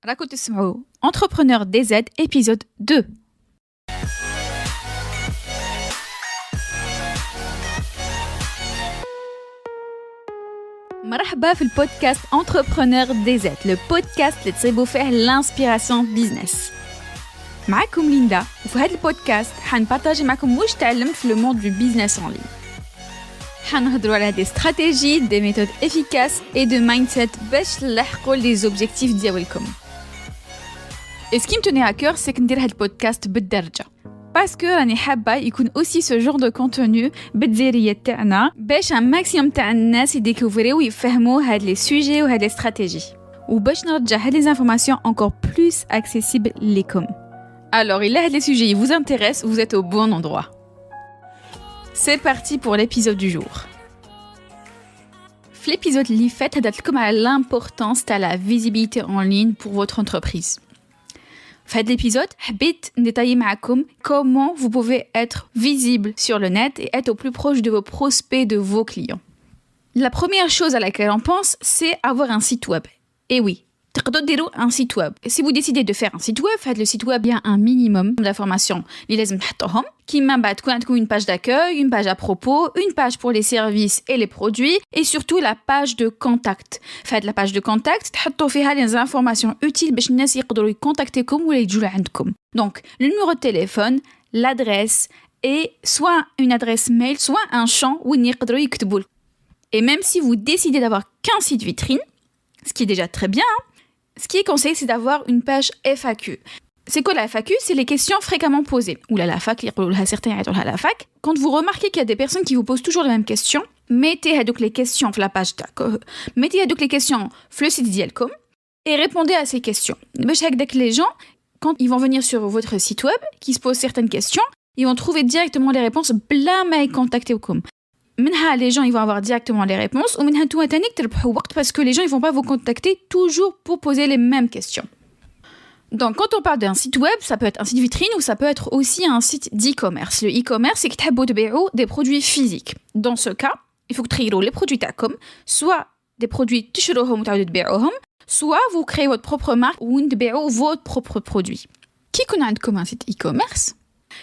راكو تسمعوا Entrepreneur DZ épisode 2. مرحبا في البودكاست Entrepreneur DZ, le podcast اللي تصيبوا فيه l'inspiration business. معكم ليندا وفي هذا البودكاست حنبارطاجي معكم واش تعلمت في le monde du business en ligne. حنهضروا على des stratégies, des méthodes efficaces et de mindset باش تلحقوا les objectifs ديالكم. Et ce qui me tenait à cœur, c'est que ندير هذا البودكاست بالدرجة. Parce que راني حابة يكون aussi ce genre de contenu بالدزيرية تاعنا باش un maximum تاع الناس يديكوفريو ويفهموا هاد les sujets و هاد les stratégies. وباش نرجع هاد les informations encore plus accessibles ليكم. Alors, il a les sujets qui vous intéressent, vous êtes au bon endroit. C'est parti pour l'épisode du jour. Dans l'épisode اللي فات هدرتلكم على l'importance de la visibilité en ligne pour votre entreprise. Dans cet épisode, حبيت détailler معكم comment vous pouvez être visible sur le net et être au plus proche de vos prospects, de vos clients. La première chose à laquelle on pense, c'est avoir un site web. Et oui, تقدروا ديروا un site web. Si vous décidez de faire un site web, faites le site web, il y a un minimum d'informations اللي لازم تحطوهم. كيما بعد تكون عندكم une page d'accueil, une page à propos, une page pour les services et les produits et surtout la page de contact. Faites la page de contact, تحطوا فيها les informations utiles باش الناس يقدروا يكونتاكتيكم ولا يجوا لعندكم. Donc, le numéro de téléphone, l'adresse et soit une adresse mail, soit un champ où ils يقدروا يكتبوا. Et même si vous décidez d'avoir qu'un site vitrine, ce qui est déjà très bien, ce qui est conseillé, c'est d'avoir une page FAQ. C'est quoi la FAQ? C'est les questions fréquemment posées. Ou la fac, certains à la fac. Quand vous remarquez qu'il y a des personnes qui vous posent toujours les mêmes questions, mettez donc les questions sur la page mettez donc les questions sur le site d'Ielcom et répondez à ces questions. Les gens, quand ils vont venir sur votre site web, qui se posent certaines questions, ils vont trouver directement les réponses bla ma contacter au com. منها les gens ils vont avoir directement les réponses ou منها نتوما تاني تربحوا وقت parce que les gens ils vont pas vous contacter toujours pour poser les mêmes questions. Donc quand on parle d'un site web, ça peut être un site vitrine ou ça peut être aussi un site d'e-commerce. Le e-commerce c'est que تحبوا تبيعوا des produits physiques. Dans ce cas, il faut que تخيروا les produits تاعكم, soit des produits تشروهم وتعاودوا تبيعوهم, soit vous créez votre propre marque ou تبيعوا votre propre produit. كي يكون عندكم un site e-commerce,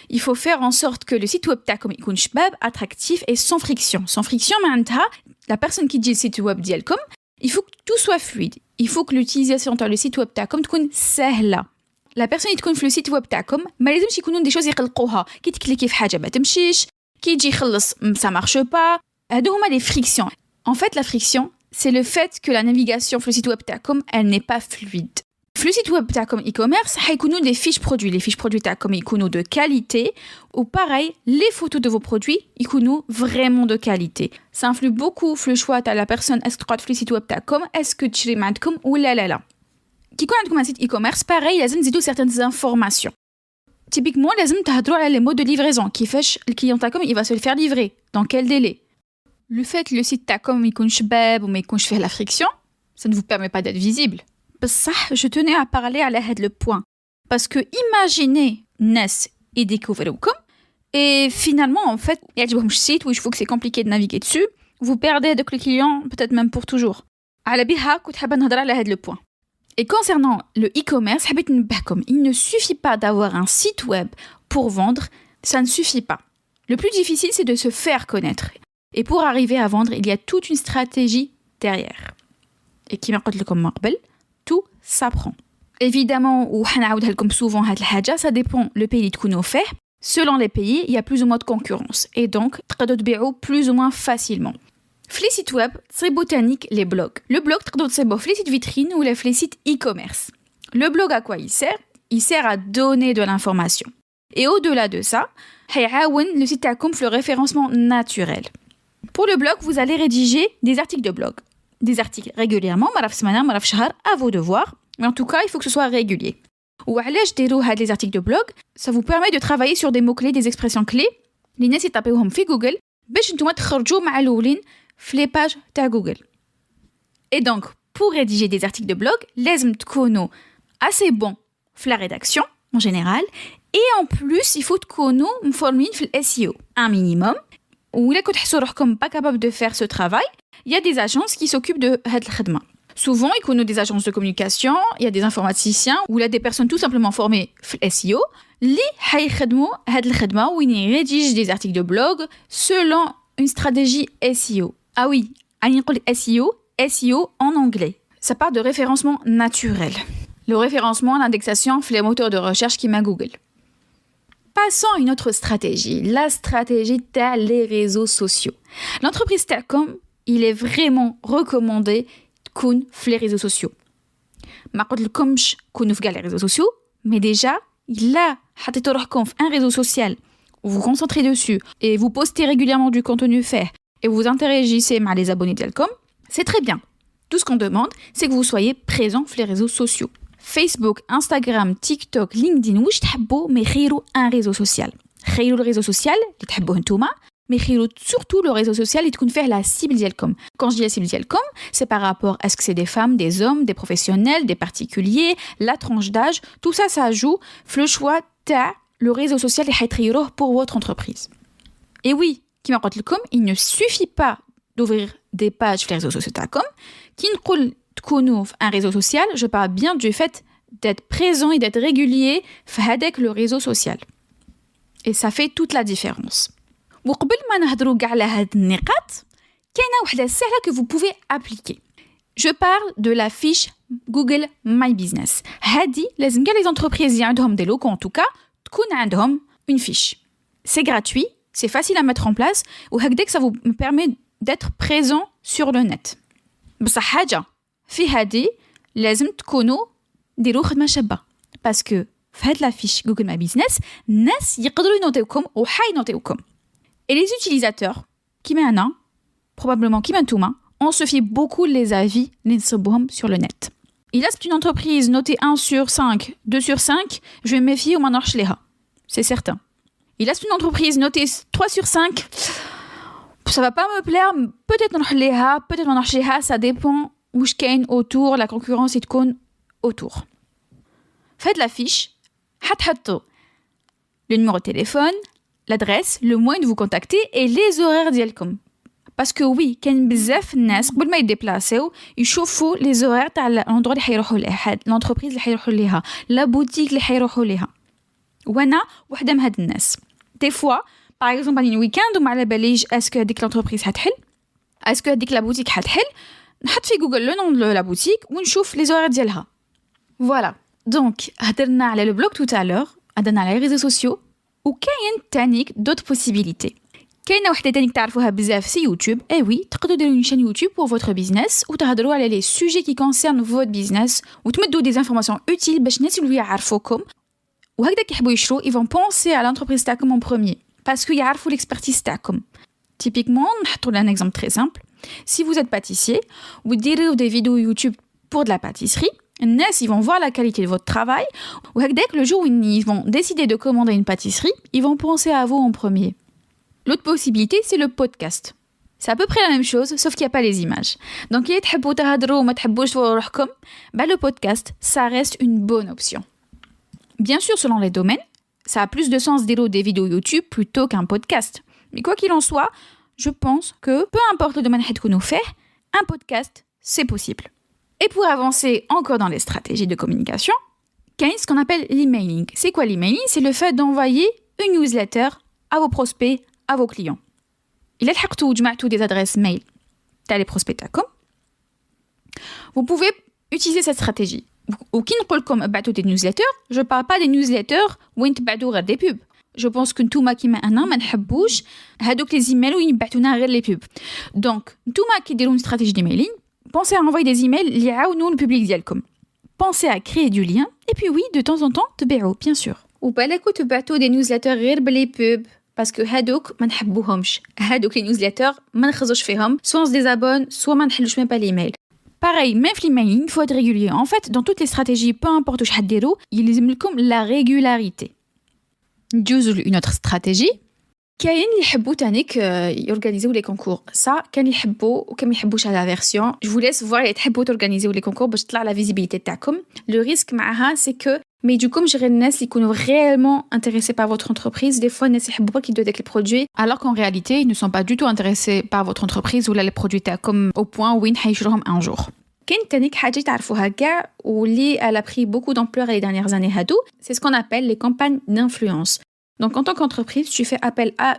il faut faire en sorte que le site web تاعكم يكون شباب, attractif et sans friction. Sans friction, معناتها la personne qui dit le site web ديالكم, il faut que tout soit fluide. Il faut que l'utilisation de le site web تاعكم تكون سهلة. La personne اللي تكون في le site web تاعكم ما لازمش يكونوا des choses يقلقوها. كي تكليكي في حاجة ما تمشيش, كي يجي يخلص ça marche pas. هادو هما les frictions. En fait, la friction, c'est le fait que la navigation في le site web تاعكم, elle n'est pas fluide. في le site web تاعكم e-commerce حيكونوا des fiches produits. Les fiches produits تاعكم يكونوا de qualité ou pareil, les photos de vos produits يكونوا vraiment de qualité. Ça influe beaucoup في le choix تاع la personne est-ce que تقعد في le site web تاعكم, est-ce que تشري من عندكم ولا لا. كي يكون عندكم un site e-commerce pareil, لازم تزيدوا certaines informations. Typiquement, لازم تهضروا على les modes de livraison. كيفاش الكليون تاعكم il va se le faire livrer, dans quel délai. Le fait que le site تاعكم يكون شباب وما يكونش فيه la friction, ça ne vous permet pas d'être visible. بصح je tenais à parler على هذا le point parce que imaginez الناس يديكوفروكم et finalement en fait يعجبهمش السيت ويشوفوا que c'est compliqué de naviguer dessus, vous perdez donc le client peut-être même pour toujours. على بها كنت حابة نهضر على هذا le point. Et concernant le e-commerce, حبيت نبهكم, il ne suffit pas d'avoir un site web pour vendre, ça ne suffit pas. Le plus difficile c'est de se faire connaître. Et pour arriver à vendre, il y a toute une stratégie derrière. Et كيما قلت لكم من قبل, tout s'apprend. Évidemment, وحنعاودها لكم souvent هاد الحاجة, ça dépend le pays اللي تكونوا فيه. Selon les pays, il y a plus ou moins de concurrence. Et donc, تقدروا تبيعوا plus ou moins facilement. في les sites web, تصيبوا تانيك les blogs. Le blog تقدروا تصيبوه في les sites vitrines ou في les sites e-commerce. Le blog à quoi il sert? Il sert à donner de l'information. Et au-delà de ça, حيعاون le site تاعكم في le référencement naturel. Pour le blog, vous allez rédiger des articles de blog. Des articles régulièrement, à vos devoirs, mais en tout cas, il faut que ce soit régulier. Ou علاش ديروا هاد les articles de blog, ça vous permet de travailler sur des mots-clés, des expressions clés, les ناس يطابيوهم في جوجل باش نتوما تخرجوا معلولين في les pages تاع جوجل. Et donc, pour rédiger des articles de blog, لازم تكونوا assez bon في la rédaction en général, et en plus, il faut تكونوا مفورمين في SEO, un minimum. Ou là, quand vous ne pas capable de faire ce travail, il y a des agences qui s'occupent de cette khadma. Souvent, il y a des agences de communication, il y a des informaticiens ou il y a des personnes tout simplement formées dans SEO qui vont faire rédiger des articles de blog selon une stratégie SEO. Ah oui, SEO en anglais. Ça part de référencement naturel. Le référencement, l'indexation, les moteurs de recherche qui m'a Google. Passons à une autre stratégie, la stratégie des réseaux sociaux. L'entreprise Telcom, il est vraiment recommandé de faire les réseaux sociaux. Je ne vais pas vous dire les réseaux sociaux, mais déjà, là, vous un réseau social, vous vous concentrez dessus et vous postez régulièrement du contenu fait et vous interagissez avec les abonnés Telcom, c'est très bien. Tout ce qu'on demande, c'est que vous soyez présent sur les réseaux sociaux. Facebook, Instagram, TikTok, LinkedIn, واش تحبوا mais خيروا un réseau social. خيروا le réseau social اللي تحبوه نتوما, mais خيروا surtout le réseau social اللي تكون فيه la cible ديالكم. Quand je dis la cible ديالكم, c'est par rapport à ce que c'est des femmes, des hommes, des professionnels, des particuliers, la tranche d'âge, tout ça ça joue le choix تاع le réseau social اللي حيتخيروه pour votre entreprise. Et oui, كما قلت لكم, il ne suffit pas d'ouvrir des pages sur les réseaux sociaux تاعكم, كي نقول تكونوا un réseau social, je parle bien du fait d'être présent et d'être régulier avec le réseau social. Et ça fait toute la différence. وقبل ما نهضروا كاع على هاد النقاط, كاينه وحده سهله que vous pouvez appliquer. Je parle de la fiche Google My Business. هادي لازم كاع les entreprises اللي عندهم des locaux en tout cas تكون عندهم une fiche. C'est gratuit, c'est facile à mettre en place وهكذاك ça vous permet d'être présent sur le net. بصح حاجه في هادي لازم تكونوا ديروا خدمه شابه باسكو في هاد لا فيش جوجل ماي بيزنس الناس يقدروا ينوتيوكم وحينوتيوكم. Et les utilisateurs كيما انا probablement كيما نتوما on se fie beaucoup les avis اللي نصبوهم sur le net. Il a une entreprise notée 1 sur 5, 2 sur 5, je vais me méfier وما نروحش ليها. C'est certain. Il a une entreprise notée 3 sur 5, ça va pas me plaire, peut-être نروح ليها, peut-être ما نروحش ليها, ça dépend واش كاين autour, la concurrence تكون autour. Faites la fiche, حتحطوا le numéro de téléphone, l'adresse, le moyen de vous contacter et les horaires ديالكم. Parce que oui, كاين بزاف الناس قبل ما يديبلاسيو يشوفوا les horaires تاع l'endroit اللي حيروحوا لها, l'entreprise اللي حيروحوا ليها, la boutique اللي حيروحوا ليها. وانا وحده من هاد الناس. Des fois, par exemple, un week-end وما على باليش est-ce que هذيك l'entreprise حتحل, est-ce que هذيك la boutique حتحل, نحط في جوجل لو نون دو لا بوتيك ونشوف لي زورير ديالها. فوالا دونك هضرنا على لو بلوغ تو تالور, هضرنا على لي ريزو سوسيو, وكاين تانيك دوت بوسيبيليتي. كاينه وحده تانيك تعرفوها بزاف سي يوتيوب. اي وي, تقدروا ديروا اون شين يوتيوب بور فوتر بيزنس وتهضروا على لي سوجي كي كونسيرن فوت بيزنس وتمدوا دي انفورماسيون اوتيل باش الناس يولوا يعرفوكم وهكذا كيحبوا يشرو ils vont penser à l'entreprise تاعكم en premier parce que يعرفوا l'expertise تاعكم. Typiquement, نحطوا un exemple très simple. Si vous êtes pâtissier, vous direz des vidéos YouTube pour de la pâtisserie, ils vont voir la qualité de votre travail, ou dès que le jour où ils vont décider de commander une pâtisserie, ils vont penser à vous en premier. L'autre possibilité, c'est le podcast. C'est à peu près la même chose, sauf qu'il n'y a pas les images. Donc, le podcast, ça reste une bonne option. Bien sûr, selon les domaines, ça a plus de sens d'élo des vidéos YouTube plutôt qu'un podcast. Mais quoi qu'il en soit, je pense que peu importe le domaine que nous fait, un podcast, c'est possible. Et pour avancer encore dans les stratégies de communication, il y a ce qu'on appelle l'emailing. C'est quoi l'emailing? C'est le fait d'envoyer une newsletter à vos prospects, à vos clients. Il a des adresses mail à les prospects. Vous pouvez utiliser cette stratégie. Ou qui ne parle comme des newsletters, je ne parle pas des newsletters où ils ne des pubs. Je pense que tout ma qui m'a un an, ma n'habouche, hadouk les emails où ils ne les pubs. Donc, tout ma qui déroule une stratégie d'emailing, pensez à envoyer des emails liés à nous le public dialcom. Pensez à créer du lien et puis oui, de temps en temps, te béro, bien sûr. Ou pas l'écoute bateau des newsletters غير les pubs parce que hadouk ma n'habouhomش. Hadouk les newsletters ma n'khazouch fihom, soit on se désabonne, soit ma n'hallouch même pas l'email. Pareil, même l'emailing, il faut être régulier. En fait, dans toutes les stratégies, peu importe où je hadérou, il est comme la régularité. Une autre stratégie, كاين اللي يحبوا تانيك يورغانيزيو لي كونكور. ça كان يحبوا وكان يحبوش على فيرسيون. je vous laisse voir اللي تحبوا تورغانيزيو لي كونكور باش تطلع لا فيزيبيليتي تاعكم. le risque معها c'est que mais du coup غير الناس اللي يكونوا réellement intéressés par votre entreprise. des fois الناس يحبوا pas يدوا داك les produits alors qu'en réalité ils ne sont pas du tout intéressés par votre entreprise ou là les produits تاعكم au point où ils حيشروهم un jour. كاين تانيك حاجة تعرفوها كاع واللي elle a pris beaucoup d'ampleur les dernières années هادو, c'est ce qu'on appelle les campagnes d'influence. Donc en tant qu'entreprise, tu fais appel à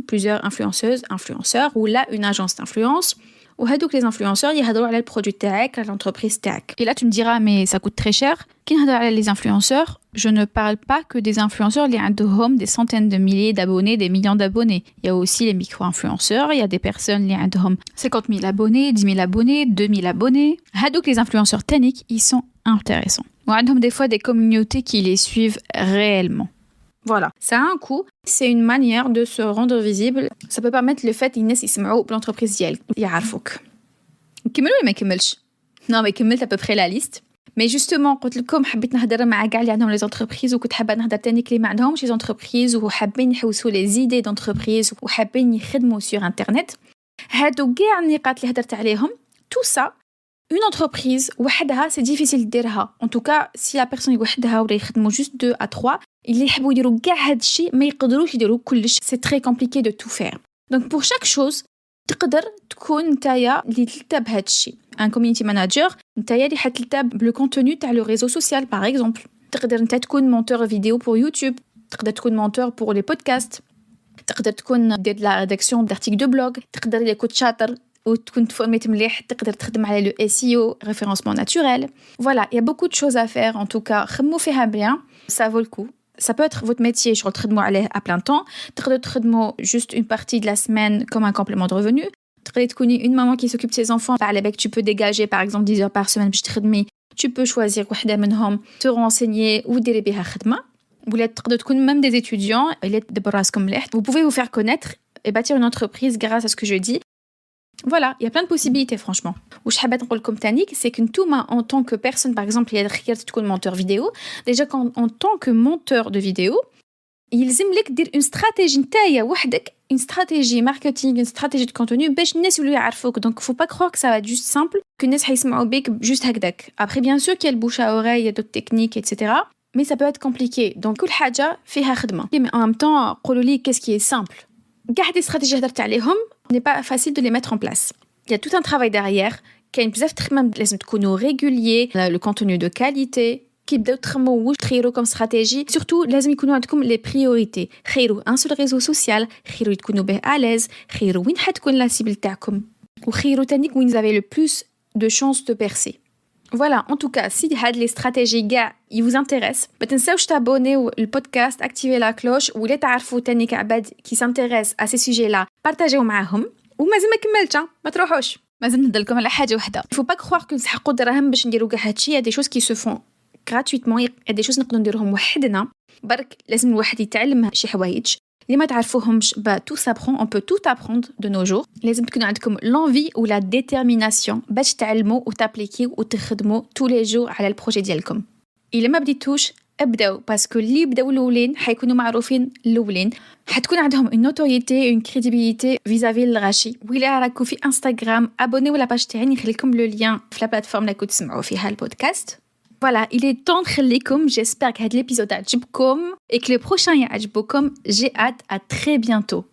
plusieurs influenceuses, influenceurs ou là une agence d'influence. وهادوك les influenceurs يهضروا على البرودوي تاعك على l'entreprise تاعك. Et là tu me diras mais ça coûte très cher. كي نهضر على les influenceurs, je ne parle pas que des influenceurs اللي عندهم des centaines de milliers d'abonnés, des millions d'abonnés. Il y a aussi les micro-influenceurs, il y a des personnes اللي عندهم 50 000 abonnés, 10 000 abonnés, 2 000 abonnés. هادوك les influenceurs تانيك, ils sont intéressants. وعندهم des fois des communautés qui les suivent réellement. Voilà, ça a un coût, c'est une manière de se rendre visible. Ça peut permettre le fait الناس يسمعوا l'entreprise ديالك, يعرفوك. نكملوا ولا ما نكملش؟ Non, mais كملت à peu près la liste. Mais justement, قلت لكم حبيت نهضر مع كاع اللي عندهم les entreprises وكنت حابة نهضر تاني اللي ما عندهمش les entreprises وحابين يحوسوا les idées d'entreprise وحابين يخدموا sur internet. هادو كاع النقاط اللي هضرت عليهم, tout ça, une entreprise وحدها c'est difficile ديرها. En tout cas, si la personne وحدها ولا يخدموا juste 2 à 3, اللي يحبوا يديروا كاع هاد الشيء ما يقدروش يديروا كلش. C'est très compliqué de tout faire. Donc pour chaque chose تقدر تكون نتايا اللي تلتاب هاد الشيء. Un community manager نتايا اللي حتلتاب le contenu تاع le réseau social par exemple. تقدر نتا تكون monteur vidéo pour YouTube, تقدر تكون monteur pour les podcasts, تقدر تكون دير la rédaction d'articles de blog, تقدر اللي كنت شاطر وتكون تفورميت مليح تقدر تخدم على le SEO, référencement naturel. Voilà, il y a beaucoup de choses à faire en tout cas. خمو فيها bien, ça vaut le coup. Ça peut être votre métier, je تخدموا عليه à plein temps. تقدروا تخدموا juste une partie de la semaine comme un complément de revenu. تقدري تكوني une maman qui s'occupe de ses enfants. على بالك tu peux dégager par exemple 10 heures par semaine باش تخدمي. Tu peux choisir وحدة منهم, te renseigner وديري بها خدمة. ولا تقدروا تكون même des étudiants اللي تدبروا راسكم مليح. Vous pouvez vous faire connaître et bâtir une entreprise grâce à ce que je dis. Voilà, il y a plein de possibilités franchement. وش حابة نقول لكم تانيك, c'est que نتوما en tant que personne par exemple اللي خيرت تكون monteur vidéo, déjà en tant que monteur de vidéo, يلزم لك دير une stratégie نتايا وحدك, une stratégie marketing, une stratégie de contenu باش الناس يولوا يعرفوك. Donc faut pas croire que ça va être juste simple, que الناس حيسمعوا بك juste هكذاك. Après bien sûr qu'il y a le bouche à oreille, il y a d'autres techniques etc. Mais ça peut être compliqué. Donc كل حاجة فيها خدمة. Mais en même temps قولوا لي qu'est-ce qui est simple. كاع دي استراتيجي هضرت عليهم n'est pas facile de les mettre en place. Il y a tout un travail derrière. كاين بزاف تخمم لازم تكونوا régulier, le contenu de qualité. كي تبداو تخمموا واش تخيروا comme stratégie, surtout لازم يكونوا عندكم les priorités. خيروا un seul réseau social, خيروا تكونوا به à l'aise, خيروا وين حتكون la cible تاعكم, وخيروا تانيك وين vous avez le plus de chances de percer. Voilà, en tout cas, si هاد les stratégies كاع ils vous intéressent, ما تنساوش تابونيو البودكاست, activer la cloche, ولا تعرفوا تانيك عباد qui s'intéressent à ces sujets-là, partagez معاهم. ومازال ما كملتش, ما تروحوش, مازال نهضر لكم على حاجه وحده. Il faut pas croire que نسحقوا دراهم باش نديروا كاع هادشي. Il y a des choses qui se font gratuitement, il y a des choses نقدروا نديروهم وحدنا. برك لازم الواحد يتعلم شي حوايج اللي ما تعرفوهمش. tout s'apprend, on peut tout apprendre de nos jours. لازم تكون عندكم l'envie ou la détermination باش تعلموا وتابليكيو وتخدموا tous les jours على البروجي ديالكم. إلا ما بديتوش ابداو, باسكو اللي بداو الاولين حيكونوا معروفين الاولين, حتكون عندهم une notoriété, une crédibilité vis-à-vis الغاشي. وإلا راكو في انستغرام ابونيو لا باج تاعي, نخلي لكم لو لين في لا بلاتفورم اللي كنتو تسمعوا فيها البودكاست. Voilà, il est temps نخليكم. J'espère que هاد l'épisode عجبكم et que le prochain يعجبكم. J'ai hâte, à très bientôt.